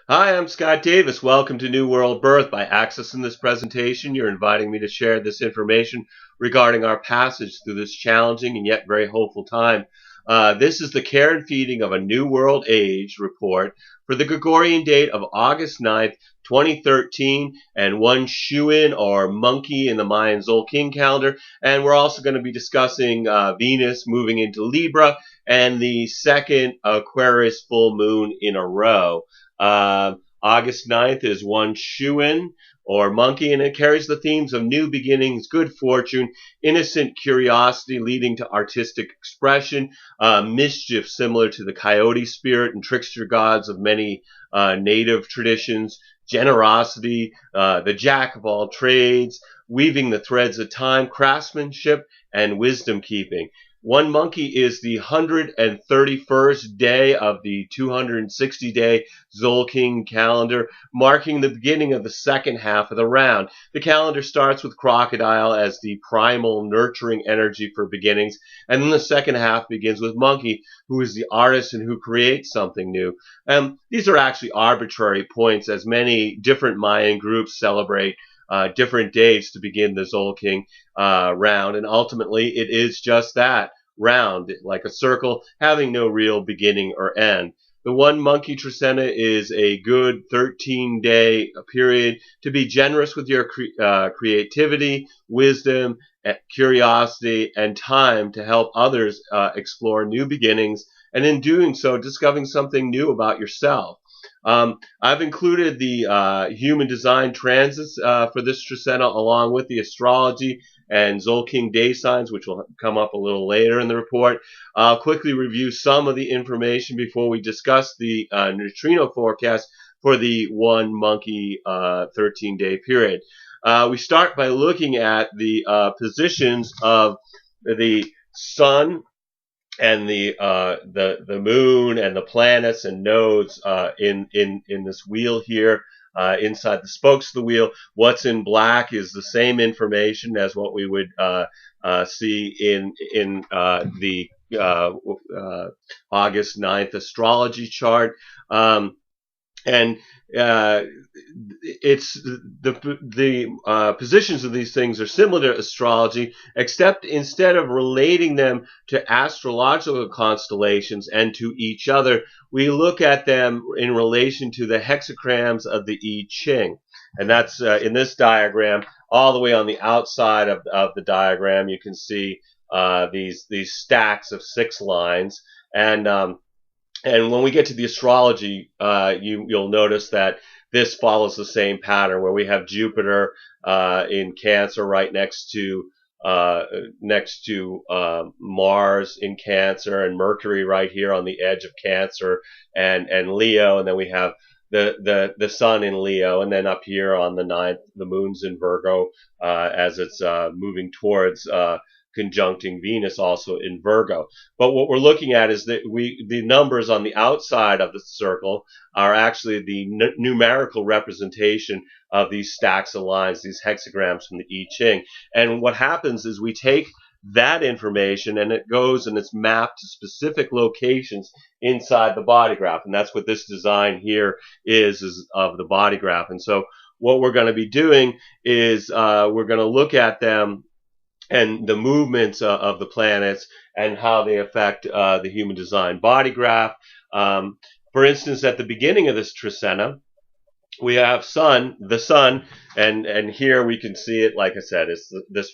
Hi, I'm Scott Davis. Welcome to New World Birth. By accessing this presentation, you're inviting me to share this information regarding our passage through this challenging and yet very hopeful time. This is the Care and Feeding of a New World Age report for the Gregorian date of August 9th, 2013, and One Chuen or Monkey in the Mayan Tzolkin calendar. And we're also going to be discussing Venus moving into Libra and the second Aquarius full moon in a row. August 9th is One Chuen or Monkey, and it carries the themes of new beginnings, good fortune, innocent curiosity leading to artistic expression, mischief similar to the coyote spirit and trickster gods of many native traditions, generosity, the jack of all trades, weaving the threads of time, craftsmanship, and wisdom keeping. One Monkey is the 131st day of the 260-day Tzolkin calendar, marking the beginning of the second half of the round. The calendar starts with Crocodile as the primal nurturing energy for beginnings, and then the second half begins with Monkey, who is the artist and who creates something new. These are actually arbitrary points, as many different Mayan groups celebrate different dates to begin the Tzolkin round, and ultimately it is just that, round, like a circle, having no real beginning or end. The One Monkey Trecena is a good 13-day period to be generous with your creativity, wisdom, curiosity, and time to help others explore new beginnings, and in doing so, discovering something new about yourself. I've included the human design transits for this Trecena along with the astrology and Tzolkin day signs, which will come up a little later in the report. I'll quickly review some of the information before we discuss the neutrino forecast for the One Monkey 13-day period. We start by looking at the positions of the sun and the moon and the planets and nodes in this wheel here. Inside the spokes of the wheel, what's in black is the same information as what we would see in the August 9th astrology chart. And it's the positions of these things are similar to astrology, except instead of relating them to astrological constellations and to each other, we look at them in relation to the hexagrams of the I Ching. And that's in this diagram, all the way on the outside of the diagram, you can see these stacks of 6 lines. And when we get to the astrology, you'll notice that this follows the same pattern, where we have Jupiter in Cancer right next to Mars in Cancer, and Mercury right here on the edge of Cancer and Leo, and then we have the Sun in Leo, and then up here on the 9th, the Moon's in Virgo as it's moving towards conjuncting Venus also in Virgo. But what we're looking at is that the numbers on the outside of the circle are actually the numerical representation of these stacks of lines, these hexagrams from the I Ching. And what happens is we take that information and it goes and it's mapped to specific locations inside the body graph. And that's what this design here is of the body graph. And so what we're going to be doing is we're going to look at them and the movements of the planets and how they affect the human design body graph. For instance, at the beginning of this Trecena, we have the sun, and here we can see it, like I said, it's this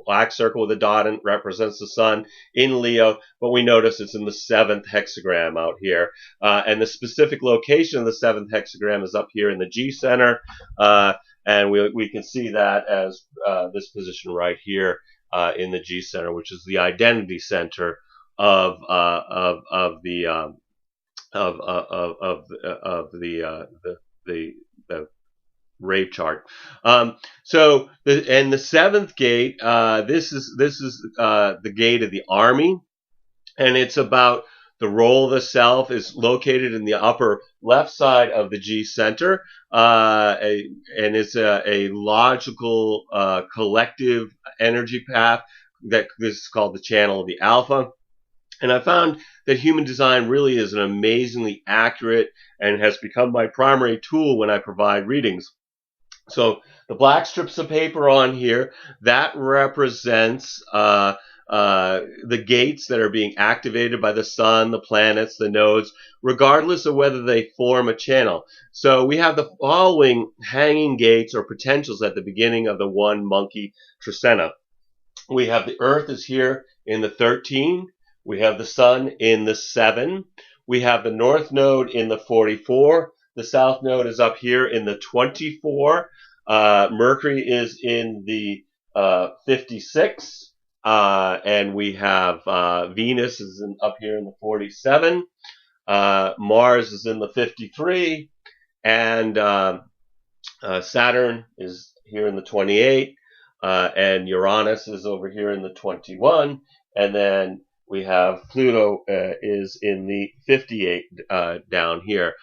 black circle with a dot in represents the sun in Leo, but we notice it's in the 7th hexagram out here. And the specific location of the 7th hexagram is up here in the G center. And we can see that as this position right here in the G center, which is the identity center of the rave chart. So the 7th gate, this is the gate of the army, and it's about the role of the self is located in the upper left side of the G center, and it's a logical collective energy path that this is called the channel of the alpha. And I found that human design really is an amazingly accurate and has become my primary tool when I provide readings. So the black strips of paper on here, that represents the gates that are being activated by the sun, the planets, the nodes, regardless of whether they form a channel. So we have the following hanging gates or potentials at the beginning of the one Monkey Tzolkin. We have the Earth is here in the 13. We have the Sun in the 7. We have the North Node in the 44. The South Node is up here in the 24. Mercury is in the 56. And we have Venus is up here in the 47. Mars is in the 53. And Saturn is here in the 28, and Uranus is over here in the 21, and then we have Pluto is in the 58 down here.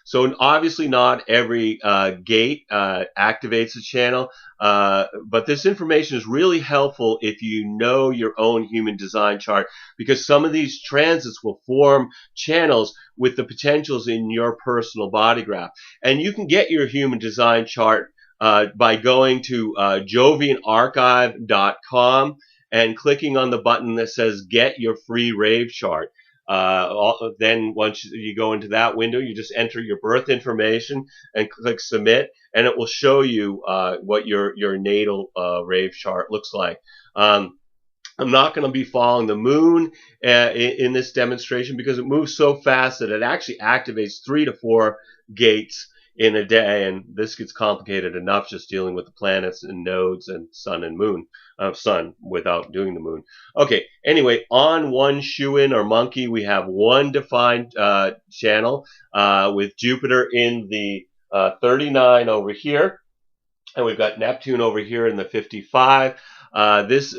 So obviously not every gate activates a channel, but this information is really helpful if you know your own human design chart, because some of these transits will form channels with the potentials in your personal body graph. And you can get your human design chart by going to jovianarchive.com and clicking on the button that says Get Your Free Rave Chart. Then once you go into that window, you just enter your birth information and click Submit, and it will show you what your natal rave chart looks like. I'm not going to be following the moon in this demonstration because it moves so fast that it actually activates 3 to 4 gates in a day, and this gets complicated enough just dealing with the planets and nodes and sun and moon. Sun without doing the moon. Okay, anyway, on One Chuen or Monkey, we have one defined channel with Jupiter in the 39 over here, and we've got Neptune over here in the 55. This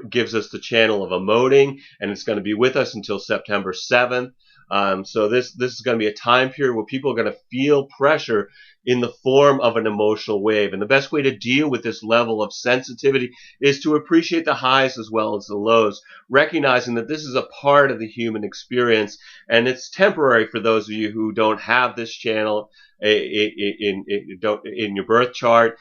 gives us the channel of emoting, and it's going to be with us until September 7th. So this is going to be a time period where people are going to feel pressure in the form of an emotional wave. And the best way to deal with this level of sensitivity is to appreciate the highs as well as the lows, recognizing that this is a part of the human experience, and it's temporary for those of you who don't have this channel in your birth chart.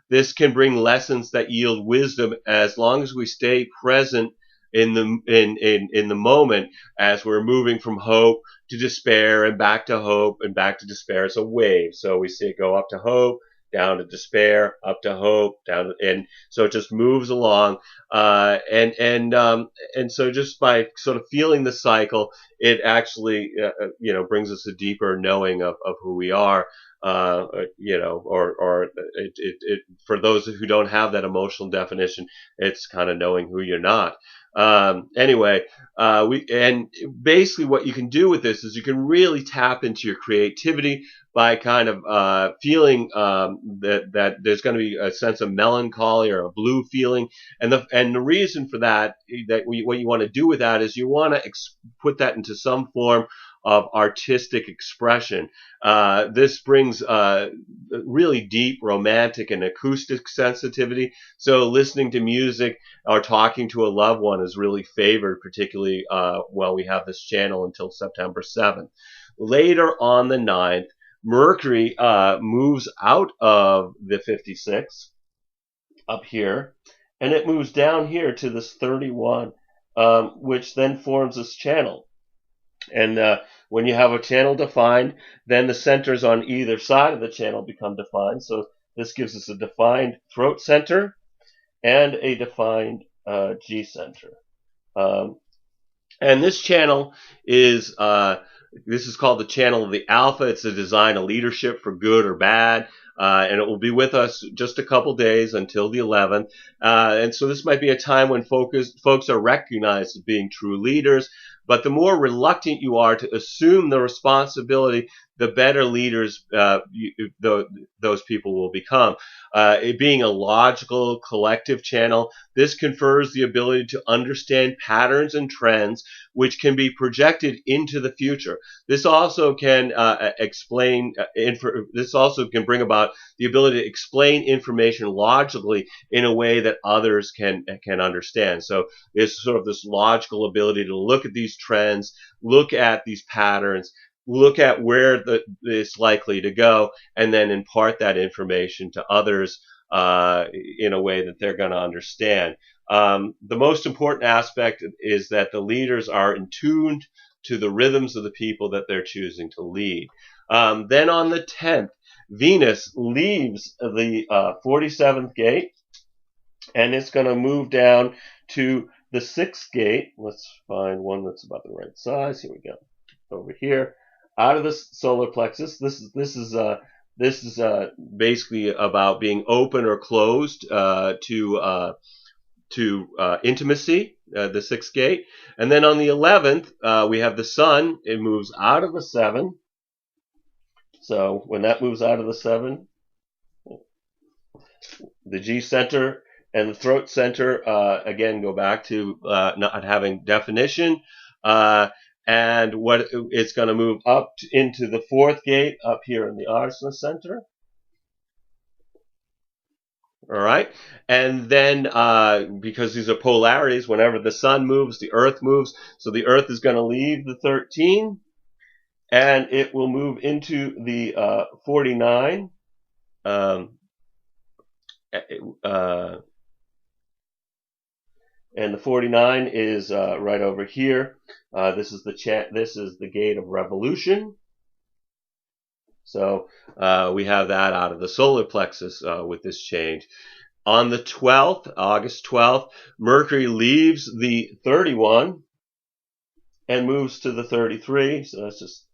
This can bring lessons that yield wisdom as long as we stay present in the moment as we're moving from hope to despair and back to hope and back to despair. It's a wave. So we see it go up to hope, down to despair, up to hope, down to, and so it just moves along. And so just by sort of feeling the cycle, it actually brings us a deeper knowing of who we are. For those who don't have that emotional definition, it's kind of knowing who you're not. Basically what you can do with this is you can really tap into your creativity by kind of feeling that there's going to be a sense of melancholy or a blue feeling, and the reason for that what you want to do with that is you want to put that into some form of artistic expression. This brings really deep romantic and acoustic sensitivity. So listening to music or talking to a loved one is really favored, particularly while we have this channel until September 7th. Later on the 9th, Mercury moves out of the 56 up here, and it moves down here to this 31, which then forms this channel. And when you have a channel defined, then the centers on either side of the channel become defined. So this gives us a defined throat center and a defined G center. And this channel is called the channel of the Alpha. It's a design of leadership for good or bad. And it will be with us just a couple days until the 11th. And so this might be a time when folks are recognized as being true leaders. But the more reluctant you are to assume the responsibility the better leaders those people will become. It being a logical collective channel, this confers the ability to understand patterns and trends which can be projected into the future. This also can this also can bring about the ability to explain information logically in a way that others can understand. So it's sort of this logical ability to look at these trends, look at these patterns, look at where it's likely to go, and then impart that information to others in a way that they're going to understand. The most important aspect is that the leaders are in tune to the rhythms of the people that they're choosing to lead. Then on the 10th, Venus leaves the 47th gate, and it's going to move down to the 6th gate. Let's find one that's about the right size. Here we go. Over here, out of the solar plexus. This is basically about being open or closed to intimacy, the 6th gate. And then on the 11th, we have the sun. It moves out of the 7. So when that moves out of the 7, the G center and the throat center, again, go back to not having definition. And what it's going to move up into the 4th gate up here in the Ajna center. All right. And then because these are polarities, whenever the sun moves, the earth moves. So the earth is going to leave the 13, and it will move into the 49. And the 49 is right over here. This is the gate of revolution. So we have that out of the solar plexus with this change. On the 12th, August 12th, Mercury leaves the 31 and moves to the 33. So that's just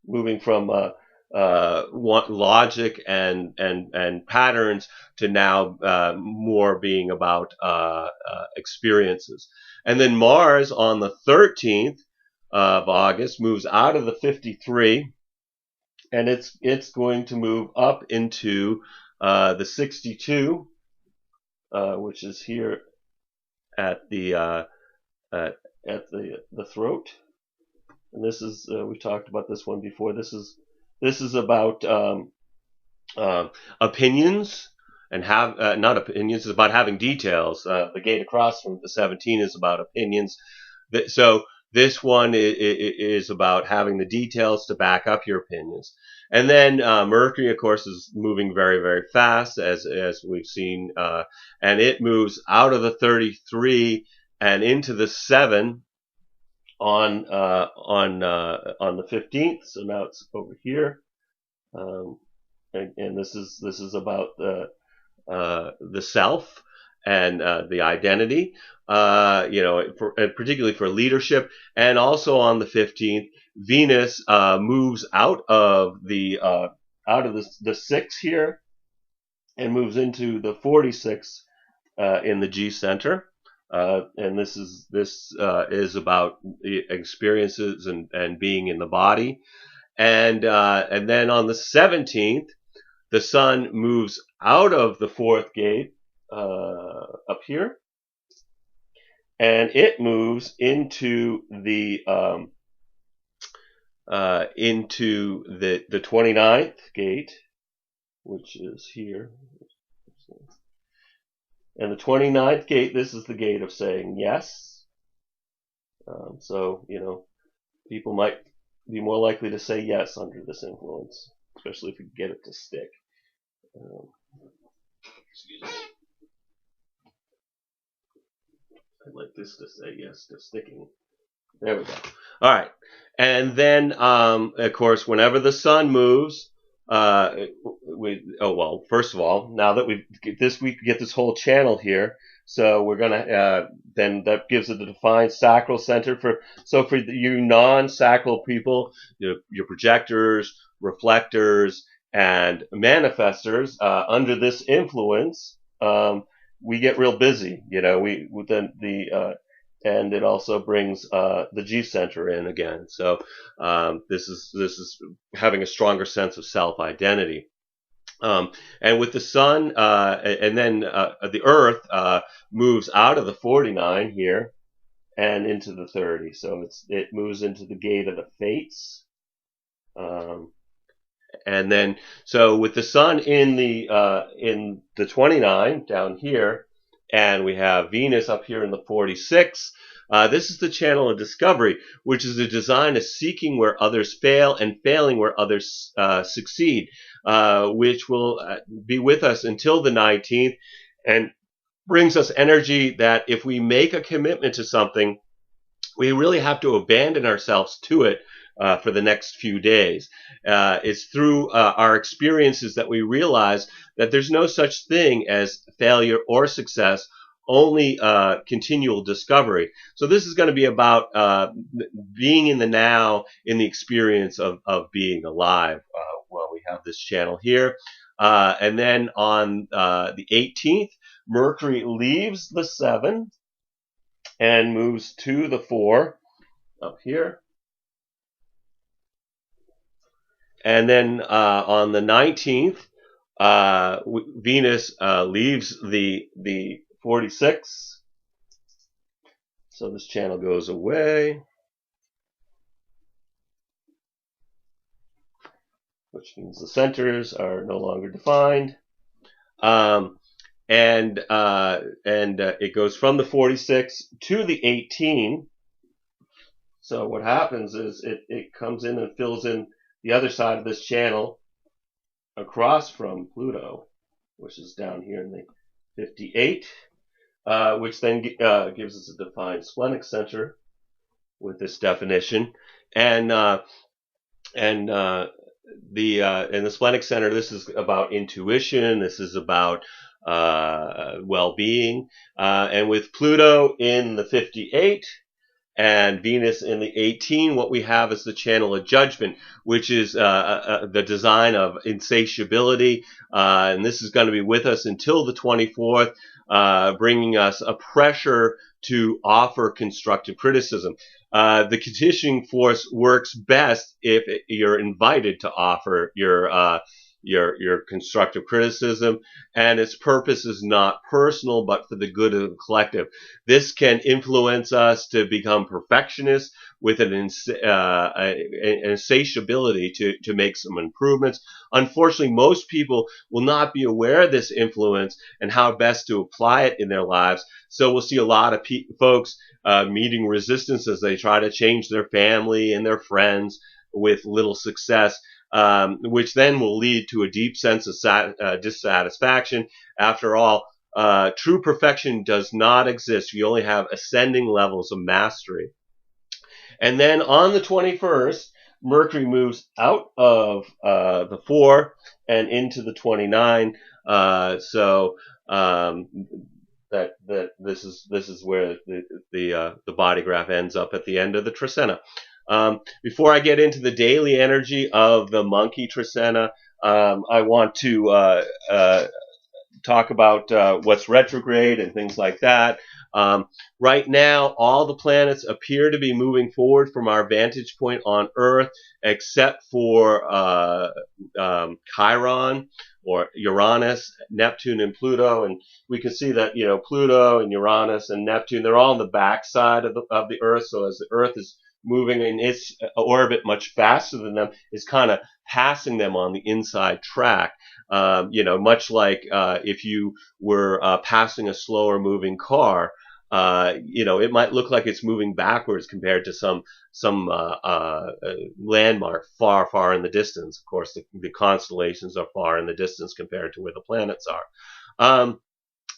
moving from logic and patterns to now more being about experiences. And then Mars on the 13th of August moves out of the 53, and it's going to move up into the 62, which is here at the throat. And this is we talked about this one before. This is about opinions and not opinions. It's about having details. The gate across from the 17 is about opinions. So this one is about having the details to back up your opinions. And then Mercury, of course, is moving very, very fast, as we've seen, and it moves out of the 33 and into the 7 on the 15th. So now it's over here, and this is about the self and the identity, particularly for leadership. And also on the 15th, Venus moves out of the 6 here and moves into the 46 in the G center. And this is about the experiences and being in the body. And then on the 17th, the sun moves out of the 4th gate up here, and it moves into the 29th gate, which is here. And the 29th gate, this is the gate of saying yes. So, people might be more likely to say yes under this influence, especially if you get it to stick. Excuse me. I'd like this to say yes to sticking. There we go. All right. And then, of course, whenever the sun moves, first of all, now that we get this whole channel here, so we're gonna then that gives it the defined sacral center for you non-sacral people, your projectors, reflectors, and manifestors. Under this influence, we get real busy. and it also brings the G center in again. So this is having a stronger sense of self-identity. And with the sun, and then the Earth moves out of the 49 here and into the 30. So it moves into the gate of the Fates. And then, so with the sun in the 29 down here, and we have Venus up here in the 46. This is the channel of discovery, which is a design of seeking where others fail and failing where others succeed, which will be with us until the 19th and brings us energy that if we make a commitment to something, we really have to abandon ourselves to it for the next few days. It's through our experiences that we realize that there's no such thing as failure or success, only continual discovery. So this is going to be about being in the now, in the experience of being alive. Well, we have this channel here. And then on the 18th, Mercury leaves the 7 and moves to the 4 up here. And then on the 19th, Venus leaves the 46. So this channel goes away, which means the centers are no longer defined. And it goes from the 46 to the 18. So what happens is it comes in and fills in the other side of this channel across from Pluto, which is down here in the 58, which then gives us a defined splenic center with this definition. And the splenic center, this is about intuition. This is about well-being. And with Pluto in the 58 and Venus in the 18, what we have is the channel of judgment, which is the design of insatiability. And this is going to be with us until the 24th, bringing us a pressure to offer constructive criticism. The conditioning force works best if you're invited to offer your constructive criticism, and its purpose is not personal but for the good of the collective. This can influence us to become perfectionists with an insatiability to make some improvements. Unfortunately, most people will not be aware of this influence and how best to apply it in their lives. So we'll see a lot of folks meeting resistance as they try to change their family and their friends with little success. Which then will lead to a deep sense of dissatisfaction. After all, true perfection does not exist. You only have ascending levels of mastery. And then on the 21st, Mercury moves out of the 4 and into the 29. So this is where the body graph ends up at the end of the Trecena. Before I get into the daily energy of the Monkey Tzolkin, I want to talk about what's retrograde and things like that. Right now, all the planets appear to be moving forward from our vantage point on Earth, except for Chiron, or Uranus, Neptune, and Pluto. And we can see that, Pluto and Uranus and Neptune, they're all on the backside of the Earth. So as the Earth is moving in its orbit much faster than them, is kind of passing them on the inside track. Much like if you were passing a slower moving car, it might look like it's moving backwards compared to some landmark far, far in the distance. Of course, the constellations are far in the distance compared to where the planets are.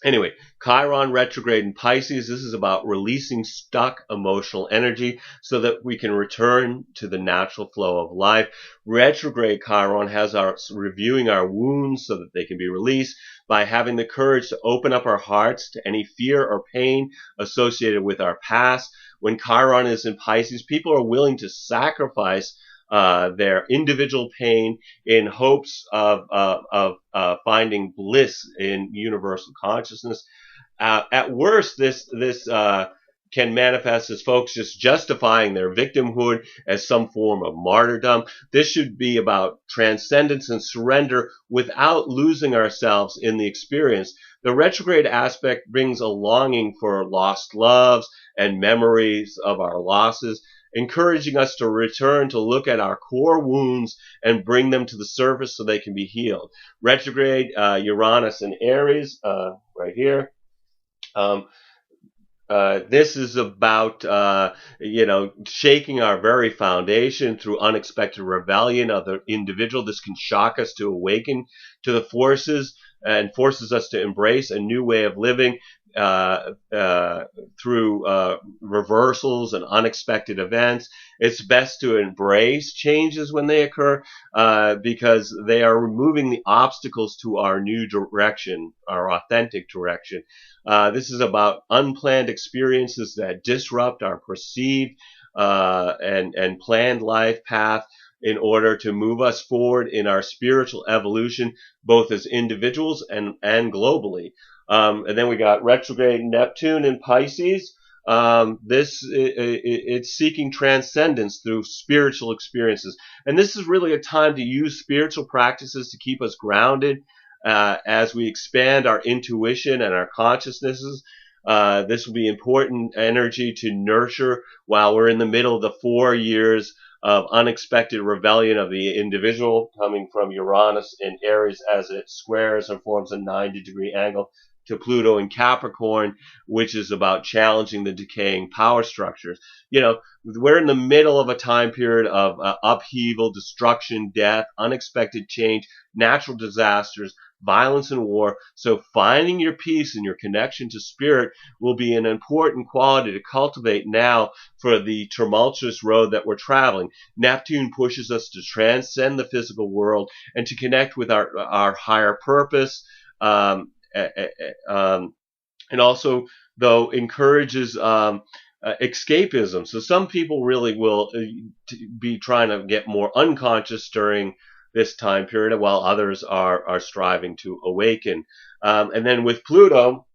Anyway, Chiron retrograde in Pisces, this is about releasing stuck emotional energy so that we can return to the natural flow of life. Retrograde Chiron has us reviewing our wounds so that they can be released by having the courage to open up our hearts to any fear or pain associated with our past. When Chiron is in Pisces, people are willing to sacrifice their individual pain in hopes of finding bliss in universal consciousness. At worst, this can manifest as folks just justifying their victimhood as some form of martyrdom. This should be about transcendence and surrender without losing ourselves in the experience. The retrograde aspect brings a longing for lost loves and memories of our losses, encouraging us to return to look at our core wounds and bring them to the surface so they can be healed. Retrograde Uranus and Aries, right here. Um, this is about, shaking our very foundation through unexpected rebellion of the individual. This can shock us to awaken to the forces and forces us to embrace a new way of living through reversals and unexpected events. It's best to embrace changes when they occur because they are removing the obstacles to our new direction, our authentic direction. This is about unplanned experiences that disrupt our perceived and planned life path in order to move us forward in our spiritual evolution, both as individuals and globally. And then we got retrograde Neptune in Pisces. It's seeking transcendence through spiritual experiences. And this is really a time to use spiritual practices to keep us grounded as we expand our intuition and our consciousnesses. This will be important energy to nurture while we're in the middle of the 4 years of unexpected rebellion of the individual coming from Uranus in Aries as it squares and forms a 90-degree angle to Pluto in Capricorn, which is about challenging the decaying power structures. We're in the middle of a time period of upheaval, destruction, death, unexpected change, natural disasters, violence and war. So finding your peace and your connection to spirit will be an important quality to cultivate now for the tumultuous road that we're traveling. Neptune pushes us to transcend the physical world and to connect with our higher purpose. And also, though, encourages escapism. So some people really will be trying to get more unconscious during this time period, while others are striving to awaken. And then with Pluto,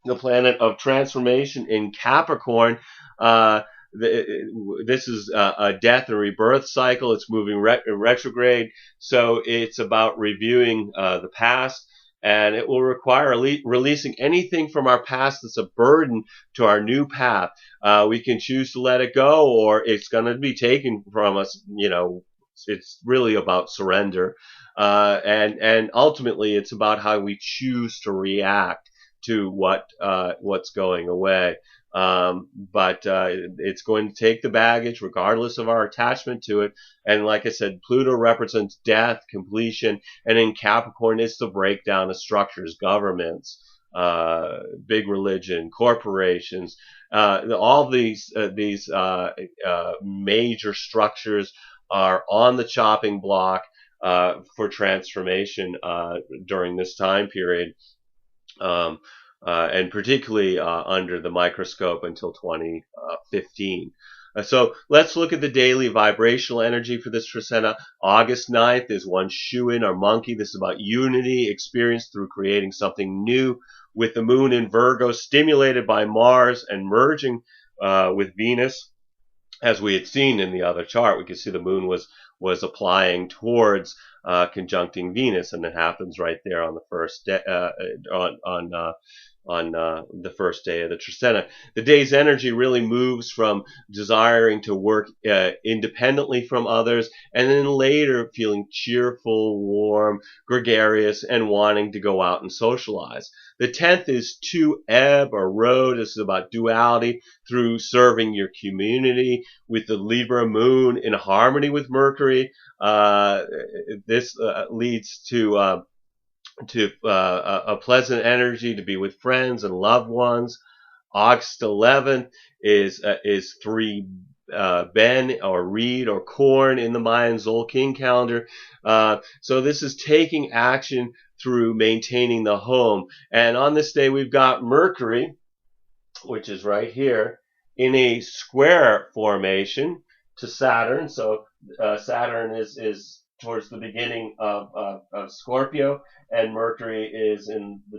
the planet of transformation in Capricorn, this is a death and rebirth cycle. It's moving retrograde, so it's about reviewing the past. And it will require releasing anything from our past that's a burden to our new path. We can choose to let it go, or it's going to be taken from us. It's really about surrender. And ultimately, it's about how we choose to react to what's going away. But it's going to take the baggage regardless of our attachment to it. And like I said, Pluto represents death, completion, and in Capricorn, it's the breakdown of structures, governments, big religion, corporations, all these major structures are on the chopping block for transformation during this time period. And particularly under the microscope until 2015. So let's look at the daily vibrational energy for this Trisena. August 9th is One Chuen or Monkey. This is about unity experienced through creating something new, with the moon in Virgo stimulated by Mars and merging with Venus. As we had seen in the other chart, we could see the moon was applying towards conjuncting Venus, and it happens right there on the first day, on the first day of the Trisena. The day's energy really moves from desiring to work independently from others, and then later feeling cheerful, warm, gregarious, and wanting to go out and socialize. The 10th is to ebb or road. This is about duality through serving your community, with the Libra moon in harmony with Mercury. This leads to a pleasant energy to be with friends and loved ones. August 11th is 3 Ben or reed or corn in the Mayan Tzolkin calendar. So this is taking action through maintaining the home. And on this day, we've got Mercury, which is right here, in a square formation to Saturn. So Saturn is towards the beginning of Scorpio, and Mercury is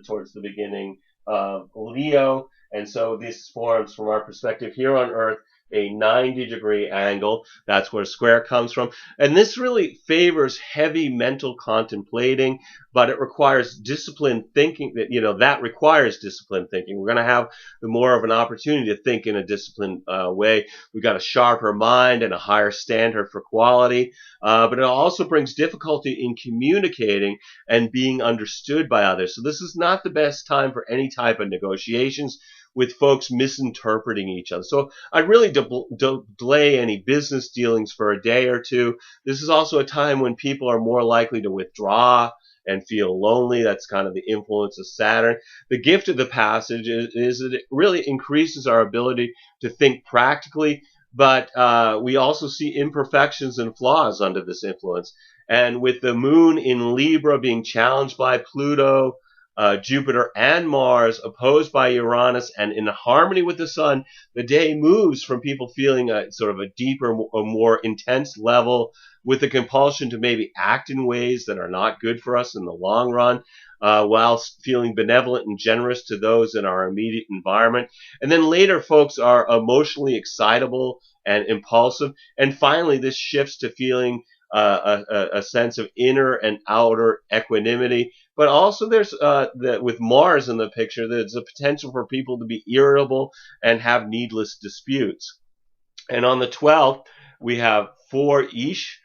towards the beginning of Leo. And so this forms, from our perspective here on Earth, a 90-degree angle. That's where square comes from. And this really favors heavy mental contemplating, but it requires disciplined thinking. That requires disciplined thinking. We're going to have more of an opportunity to think in a disciplined way. We've got a sharper mind and a higher standard for quality, but it also brings difficulty in communicating and being understood by others. So this is not the best time for any type of negotiations with folks misinterpreting each other. So I'd really delay any business dealings for a day or two. This is also a time when people are more likely to withdraw and feel lonely. That's kind of the influence of Saturn. The gift of the passage is that it really increases our ability to think practically, but we also see imperfections and flaws under this influence. And with the moon in Libra being challenged by Pluto, Jupiter and Mars opposed by Uranus and in harmony with the sun, the day moves from people feeling a sort of a deeper, a more intense level with the compulsion to maybe act in ways that are not good for us in the long run, while feeling benevolent and generous to those in our immediate environment. And then later, folks are emotionally excitable and impulsive. And finally, this shifts to feeling a sense of inner and outer equanimity. But also there's with Mars in the picture, there's a potential for people to be irritable and have needless disputes. And on the 12th, we have 4 Ish,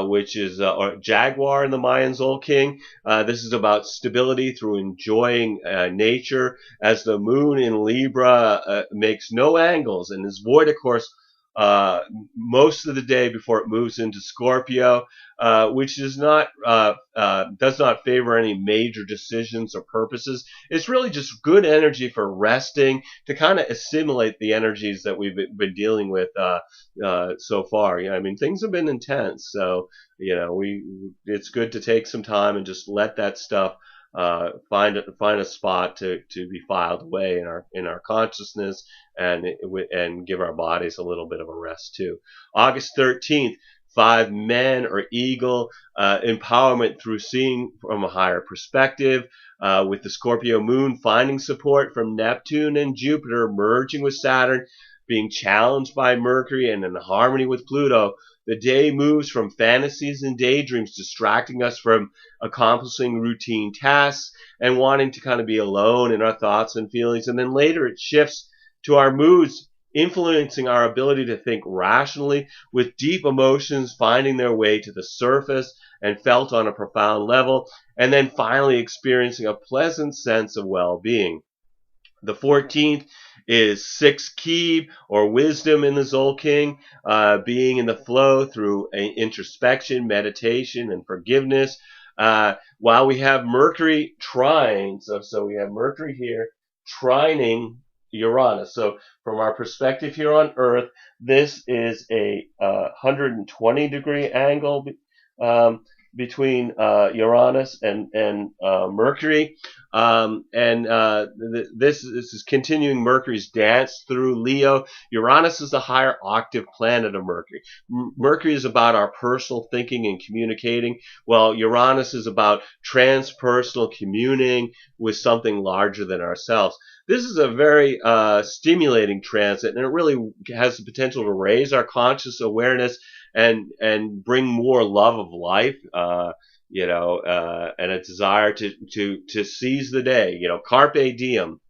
which is or Jaguar in the Mayan Tzolkin. This is about stability through enjoying nature, as the moon in Libra makes no angles and is void, of course, uh, most of the day before it moves into Scorpio, which is not does not favor any major decisions or purposes. It's really just good energy for resting, to kind of assimilate the energies that we've been dealing with so far. I mean, things have been intense, so it's good to take some time and just let that stuff find a spot to be filed away in our consciousness, and give our bodies a little bit of a rest too. August 13th, 5 Men or Eagle, empowerment through seeing from a higher perspective, with the Scorpio moon finding support from Neptune and Jupiter merging with Saturn, being challenged by Mercury and in harmony with Pluto. The day moves from fantasies and daydreams distracting us from accomplishing routine tasks and wanting to kind of be alone in our thoughts and feelings. And then later it shifts to our moods, influencing our ability to think rationally, with deep emotions finding their way to the surface and felt on a profound level, and then finally experiencing a pleasant sense of well-being. The 14th is 6 Keeb, or wisdom in the Tzolkin, being in the flow through introspection, meditation, and forgiveness. While we have Mercury trine, so we have Mercury here trining Uranus. So from our perspective here on Earth, this is a 120-degree angle between Uranus and Mercury. This is continuing Mercury's dance through Leo. Uranus is the higher octave planet of Mercury. Mercury is about our personal thinking and communicating, while Uranus is about transpersonal communing with something larger than ourselves. This is a very stimulating transit, and it really has the potential to raise our conscious awareness and bring more love of life, and a desire to seize the day, carpe diem.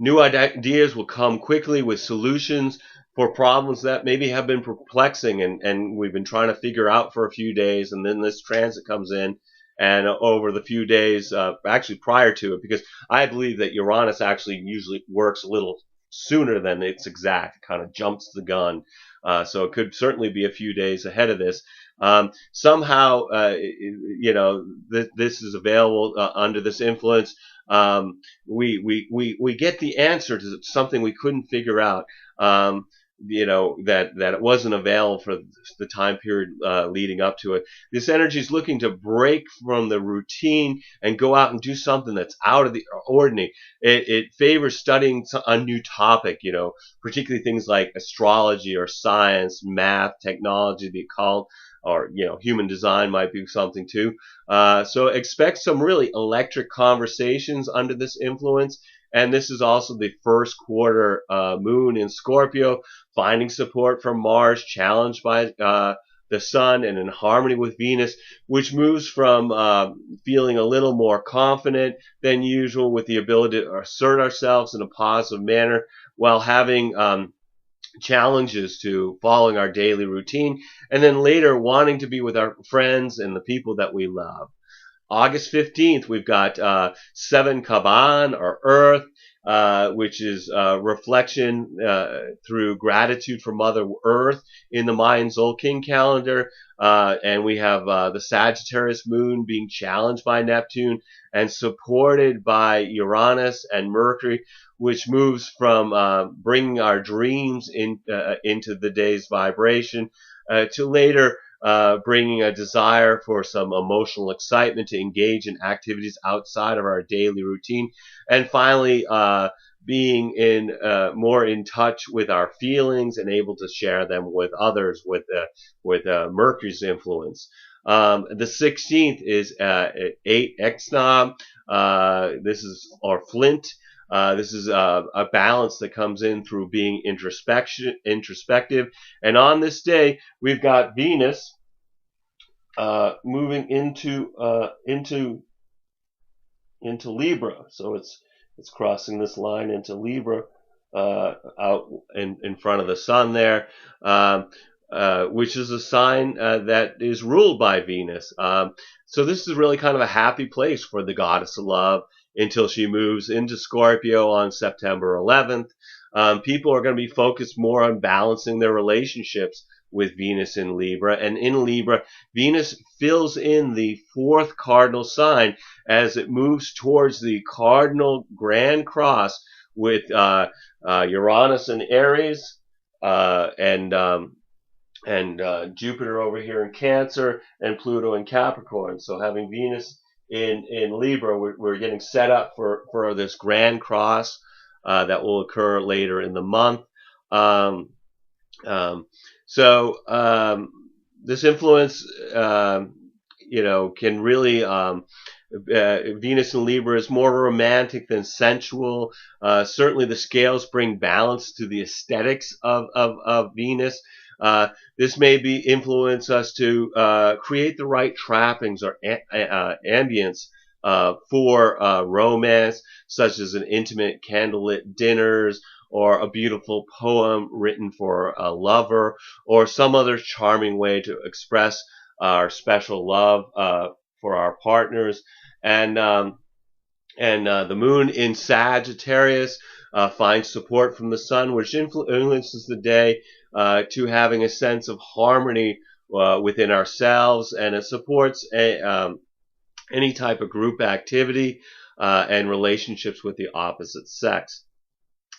New ideas will come quickly with solutions for problems that maybe have been perplexing and we've been trying to figure out for a few days, and then this transit comes in. And over the few days, actually prior to it, because I believe that Uranus actually usually works a little sooner than it's exact, it kind of jumps the gun. So it could certainly be a few days ahead of this. Somehow, this is available under this influence. We get the answer to something we couldn't figure out. That it wasn't available for the time period leading up to it. This energy is looking to break from the routine and go out and do something that's out of the ordinary. It favors studying a new topic, particularly things like astrology or science, math, technology, the occult, or human design might be something too. So expect some really electric conversations under this influence. And this is also the first quarter moon in Scorpio, finding support from Mars, challenged by the sun, and in harmony with Venus, which moves from feeling a little more confident than usual, with the ability to assert ourselves in a positive manner while having challenges to following our daily routine, and then later wanting to be with our friends and the people that we love. August 15th, we've got 7 Kaban, or Earth, which is reflection through gratitude for Mother Earth in the Mayan Tzolkin calendar. And we have the Sagittarius moon being challenged by Neptune and supported by Uranus and Mercury, which moves from bringing our dreams into the day's vibration to later bringing a desire for some emotional excitement to engage in activities outside of our daily routine. And finally, being more in touch with our feelings and able to share them with others with Mercury's influence. The 16th is 8 Exnom. This is our Flint. This is a balance that comes in through being introspective. And on this day, we've got Venus moving into Libra. So it's crossing this line into Libra, out in front of the sun there, which is a sign that is ruled by Venus. So this is really kind of a happy place for the goddess of love until she moves into Scorpio on September 11th. People are going to be focused more on balancing their relationships with Venus in Libra. And in Libra, Venus fills in the 4th cardinal sign as it moves towards the cardinal grand cross with Uranus in Aries, and Jupiter over here in Cancer, and Pluto in Capricorn. So having Venus in Libra, we're getting set up for this grand cross that will occur later in the month. This influence, can really, Venus in Libra is more romantic than sensual. Certainly the scales bring balance to the aesthetics of Venus. This may influence us to create the right trappings or ambience for romance, such as an intimate candlelit dinners, or a beautiful poem written for a lover, or some other charming way to express our special love for our partners. And the moon in Sagittarius finds support from the sun, which influences the day to having a sense of harmony within ourselves, and it supports any type of group activity and relationships with the opposite sex.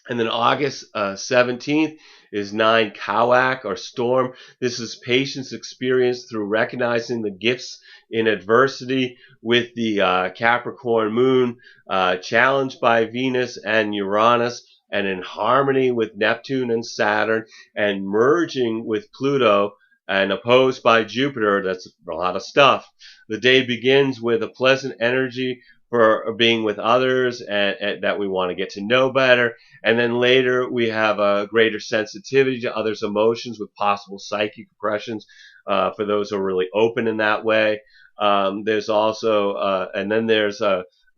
And then August 17th is 9 Kawak, or Storm. This is patience experienced through recognizing the gifts in adversity, with the Capricorn moon challenged by Venus and Uranus, and in harmony with Neptune and Saturn, and merging with Pluto and opposed by Jupiter. That's a lot of stuff. The day begins with a pleasant energy for being with others and that we want to get to know better. And then later we have a greater sensitivity to others' emotions, with possible psychic impressions for those who are really open in that way. There's also, and then there's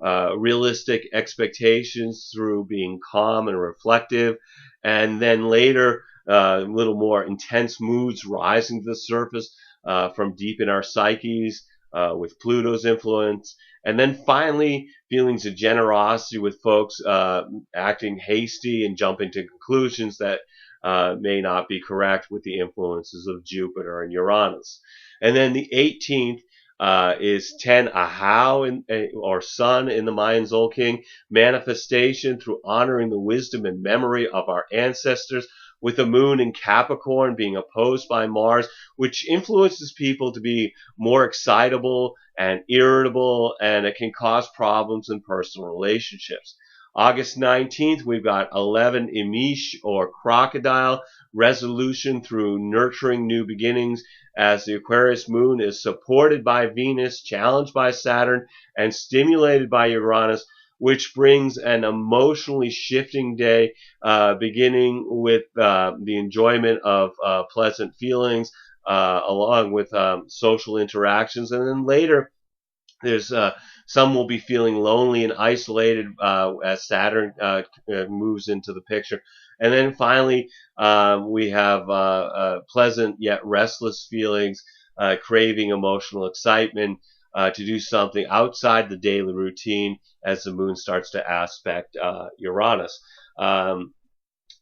realistic expectations through being calm and reflective. And then later, a little more intense moods rising to the surface from deep in our psyches with Pluto's influence. And then finally, feelings of generosity with folks acting hasty and jumping to conclusions that may not be correct, with the influences of Jupiter and Uranus. And then the 18th is 10 Ahau, or Sun in the Mayan Tzolkin, manifestation through honoring the wisdom and memory of our ancestors, with the moon in Capricorn being opposed by Mars, which influences people to be more excitable and irritable, and it can cause problems in personal relationships. August 19th, we've got 11 Imish, or Crocodile, resolution through nurturing new beginnings, as the Aquarius moon is supported by Venus, challenged by Saturn, and stimulated by Uranus, which brings an emotionally shifting day, beginning with the enjoyment of pleasant feelings, along with social interactions, and then later there's some will be feeling lonely and isolated as Saturn moves into the picture. And then finally, we have pleasant yet restless feelings, craving emotional excitement to do something outside the daily routine as the moon starts to aspect Uranus. Um,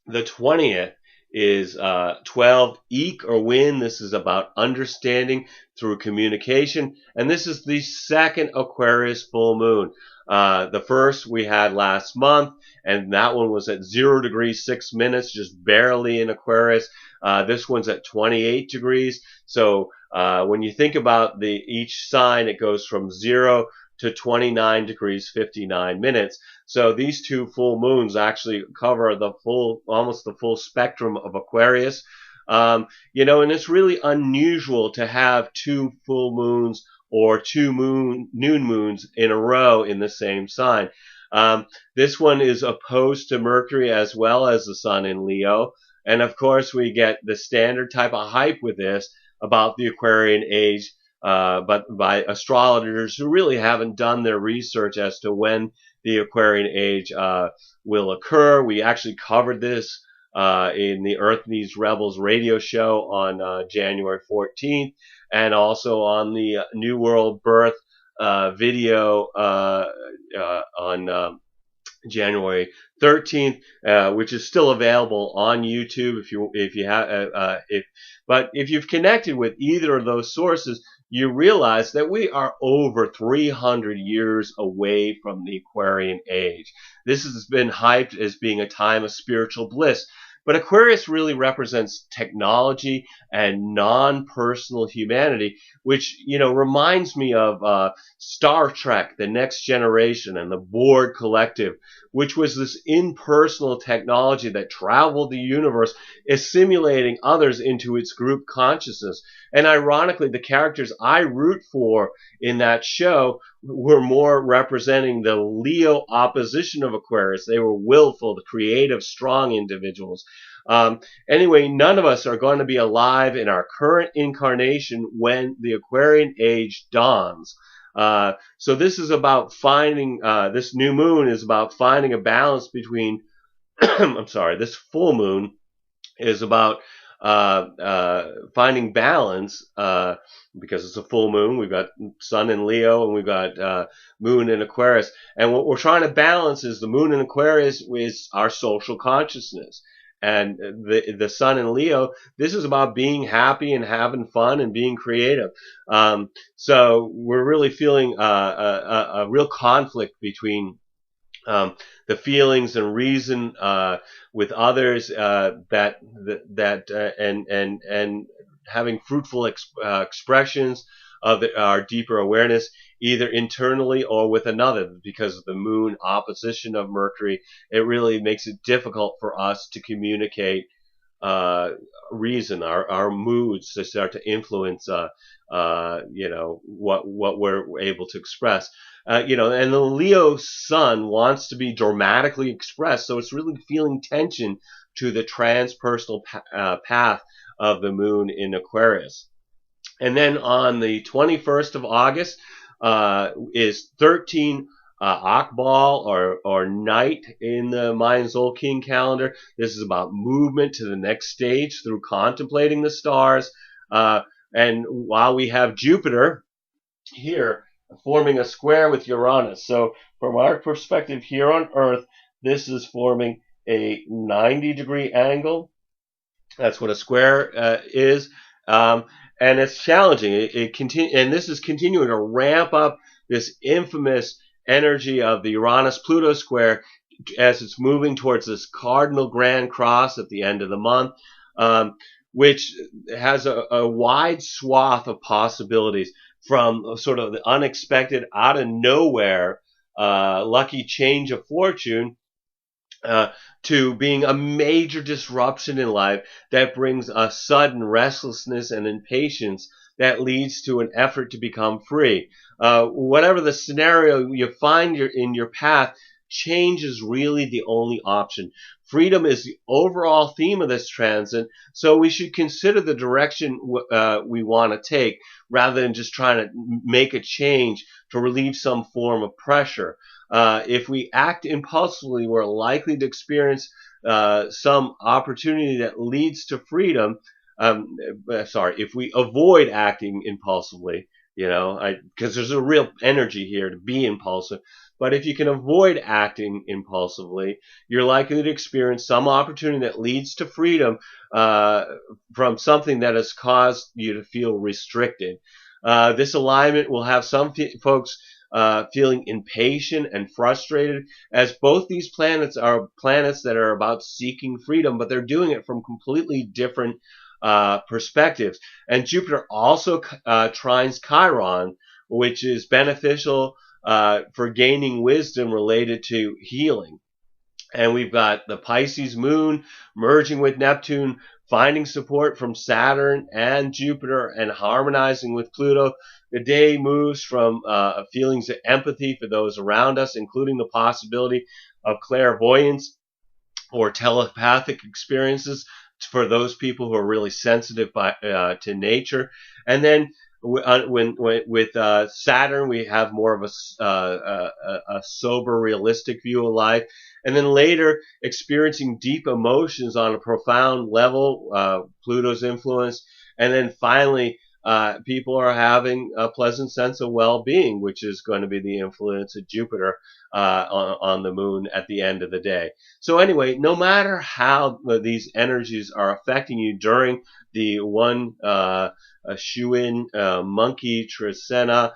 the 20th is 12, Eek or Win. This is about understanding through communication. And this is the second Aquarius full moon. The first we had last month, and that one was at 0 degrees 6 minutes, just barely in Aquarius. This one's at 28 degrees. So when you think about each sign, it goes from 0 to 29 degrees 59 minutes. So these two full moons actually cover almost the full spectrum of Aquarius. And it's really unusual to have two full moons or two noon moons in a row in the same sign. This one is opposed to Mercury as well as the Sun in Leo. And of course, we get the standard type of hype with this about the Aquarian age, but by astrologers who really haven't done their research as to when the Aquarian age will occur. We actually covered this in the Earth Needs Rebels radio show on January 14th, and also on the New World Birth video on January 13th, which is still available on YouTube but if you've connected with either of those sources, you realize that we are over 300 years away from the Aquarian age. This has been hyped as being a time of spiritual bliss. But Aquarius really represents technology and non-personal humanity, which, reminds me of Star Trek, The Next Generation, and the Borg Collective, which was this impersonal technology that traveled the universe, assimilating others into its group consciousness. And ironically, the characters I root for in that show were more representing the Leo opposition of Aquarius. They were willful, creative, strong individuals. Anyway, none of us are going to be alive in our current incarnation when the Aquarian age dawns. So this is about finding, this new moon is about finding a balance between, this full moon is about finding balance, because it's a full moon. We've got Sun in Leo and we've got Moon in Aquarius. And what we're trying to balance is the Moon in Aquarius is our social consciousness. And the Sun in Leo, this is about being happy and having fun and being creative. So we're really feeling a real conflict between the feelings and reason with others, and having fruitful expressions of our deeper awareness, either internally or with another. Because of the moon opposition of Mercury, it really makes it difficult for us to communicate reason, our moods to start to influence what we're able to express. And the Leo sun wants to be dramatically expressed, so it's really feeling tension to the transpersonal path of the moon in Aquarius. And then on the 21st of August is 13 Akbal or night in the Mayan Tzolkin calendar. This is about movement to the next stage through contemplating the stars. And while we have Jupiter here forming a square with Uranus. So from our perspective here on Earth, this is forming a 90-degree angle. That's what a square is. And it's challenging. And this is continuing to ramp up this infamous energy of the Uranus-Pluto square as it's moving towards this cardinal grand cross at the end of the month, which has a wide swath of possibilities, from sort of the unexpected, out of nowhere, lucky change of fortune, to being a major disruption in life that brings a sudden restlessness and impatience that leads to an effort to become free. Whatever the scenario you find in your path, change is really the only option. Freedom is the overall theme of this transit, so we should consider the direction we want to take rather than just trying to make a change to relieve some form of pressure. If we act impulsively, we're likely to experience some opportunity that leads to freedom. If we avoid acting impulsively, because there's a real energy here to be impulsive. But if you can avoid acting impulsively, you're likely to experience some opportunity that leads to freedom from something that has caused you to feel restricted. This alignment will have some folks feeling impatient and frustrated, as both these planets are planets that are about seeking freedom, but they're doing it from completely different perspectives. And Jupiter also trines Chiron, which is beneficial for gaining wisdom related to healing. And we've got the Pisces moon merging with Neptune, finding support from Saturn and Jupiter, and harmonizing with Pluto. The day moves from feelings of empathy for those around us, including the possibility of clairvoyance or telepathic experiences for those people who are really sensitive to nature. And then with Saturn, we have more of a sober, realistic view of life. And then later, experiencing deep emotions on a profound level, Pluto's influence. And then finally, people are having a pleasant sense of well-being, which is going to be the influence of Jupiter on the moon at the end of the day. So anyway, no matter how these energies are affecting you during the One Chuen Monkey Tzolkin,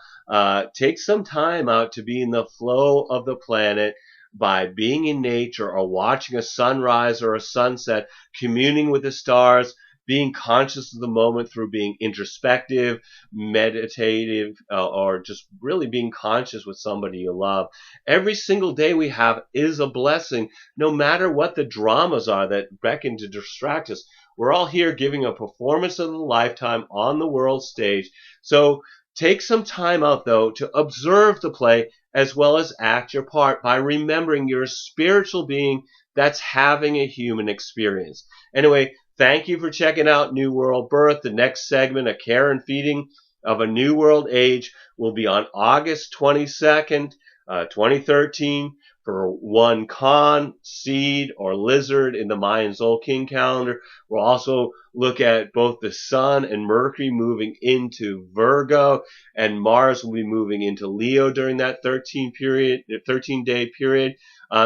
take some time out to be in the flow of the planet by being in nature or watching a sunrise or a sunset, communing with the stars, being conscious of the moment through being introspective, meditative, or just really being conscious with somebody you love. Every single day we have is a blessing, no matter what the dramas are that beckon to distract us. We're all here giving a performance of the lifetime on the world stage. So take some time out, though, to observe the play as well as act your part by remembering you're a spiritual being that's having a human experience. Anyway, thank you for checking out New World Birth. The next segment, A Care and Feeding of a New World Age, will be on August 22nd, 2013, for one Con, Seed, or Lizard in the Mayan Tzolkin calendar. We'll also look at both the Sun and Mercury moving into Virgo, and Mars will be moving into Leo during that 13-day period.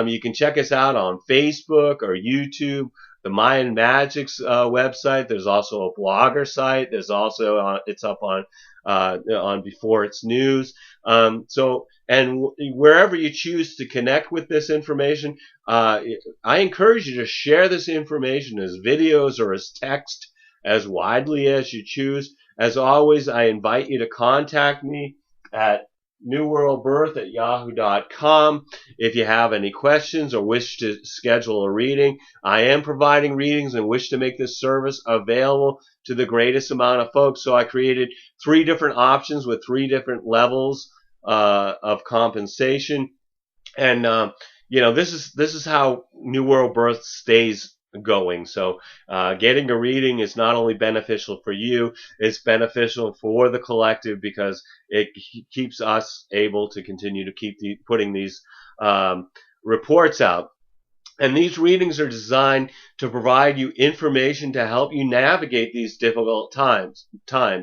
You can check us out on Facebook or YouTube, the Mayan Magic's website. There's also a blogger site. There's also it's up on Before It's News. And wherever you choose to connect with this information, I encourage you to share this information as videos or as text as widely as you choose. As always, I invite you to contact me at newworldbirth@yahoo.com if you have any questions or wish to schedule a reading. I am providing readings and wish to make this service available to the greatest amount of folks. So I created 3 different options with 3 different levels of compensation. And this is how New World Birth stays going. So getting a reading is not only beneficial for you, it's beneficial for the collective because it keeps us able to continue to keep putting these reports out. And these readings are designed to provide you information to help you navigate these difficult times.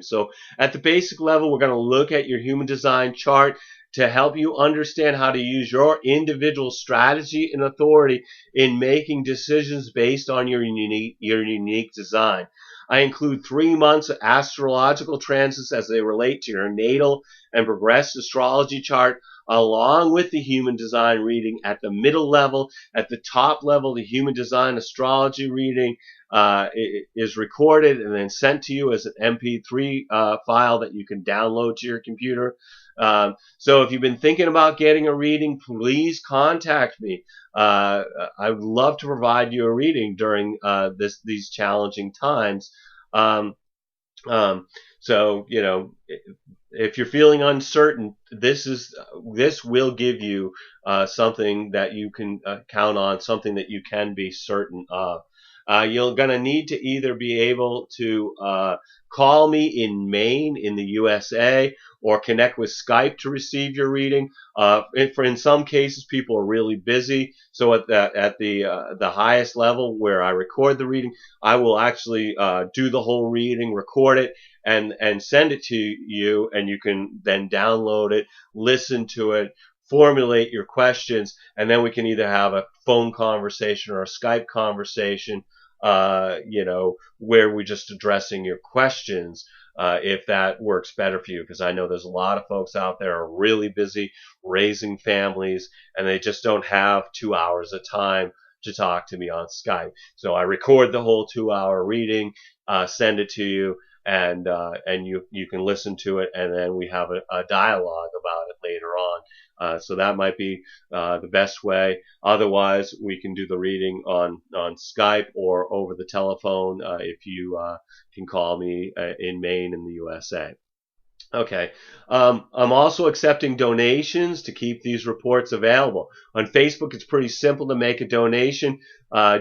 So at the basic level, we're going to look at your human design chart to help you understand how to use your individual strategy and authority in making decisions based on your unique design. I include 3 months of astrological transits as they relate to your natal and progressed astrology chart, along with the human design reading at the middle level. At the top level, the human design astrology reading is recorded and then sent to you as an MP3 file that you can download to your computer. So if you've been thinking about getting a reading, please contact me. I would love to provide you a reading during these challenging times. Um, so, if you're feeling uncertain, this will give you something that you can count on, something that you can be certain of. You're going to need to either be able to call me in Maine in the USA or connect with Skype to receive your reading. In some cases, people are really busy, so at the highest level where I record the reading, I will actually do the whole reading, record it, and send it to you, and you can then download it, listen to it, formulate your questions, and then we can either have a phone conversation or a Skype conversation, where we're just addressing your questions. If that works better for you, because I know there's a lot of folks out there are really busy raising families, and they just don't have 2 hours of time to talk to me on Skype. So I record the whole 2 hour reading, send it to you, and you can listen to it, and then we have a dialogue about it later on. So that might be the best way. Otherwise, we can do the reading on Skype or over the telephone if you can call me in Maine in the USA. Okay. I'm also accepting donations to keep these reports available. On Facebook, it's pretty simple to make a donation.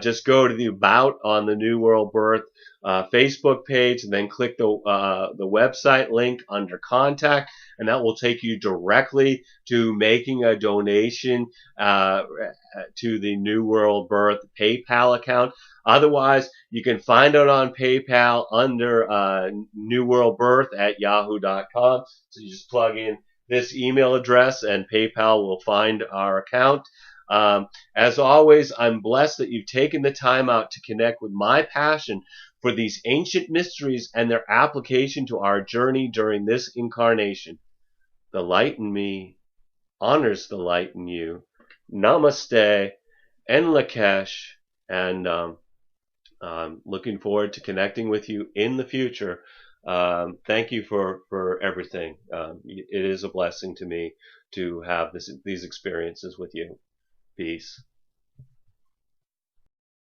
Just go to the About on the New World Birth Facebook page, and then click the website link under Contact, and that will take you directly to making a donation to the New World Birth PayPal account. Otherwise, you can find it on PayPal under New World Birth at yahoo.com. So you just plug in this email address, and PayPal will find our account. As always, I'm blessed that you've taken the time out to connect with my passion for these ancient mysteries and their application to our journey during this incarnation. The light in me honors the light in you. Namaste and Lakesh, and looking forward to connecting with you in the future. Thank you for everything. It is a blessing to me to have these experiences with you. Peace.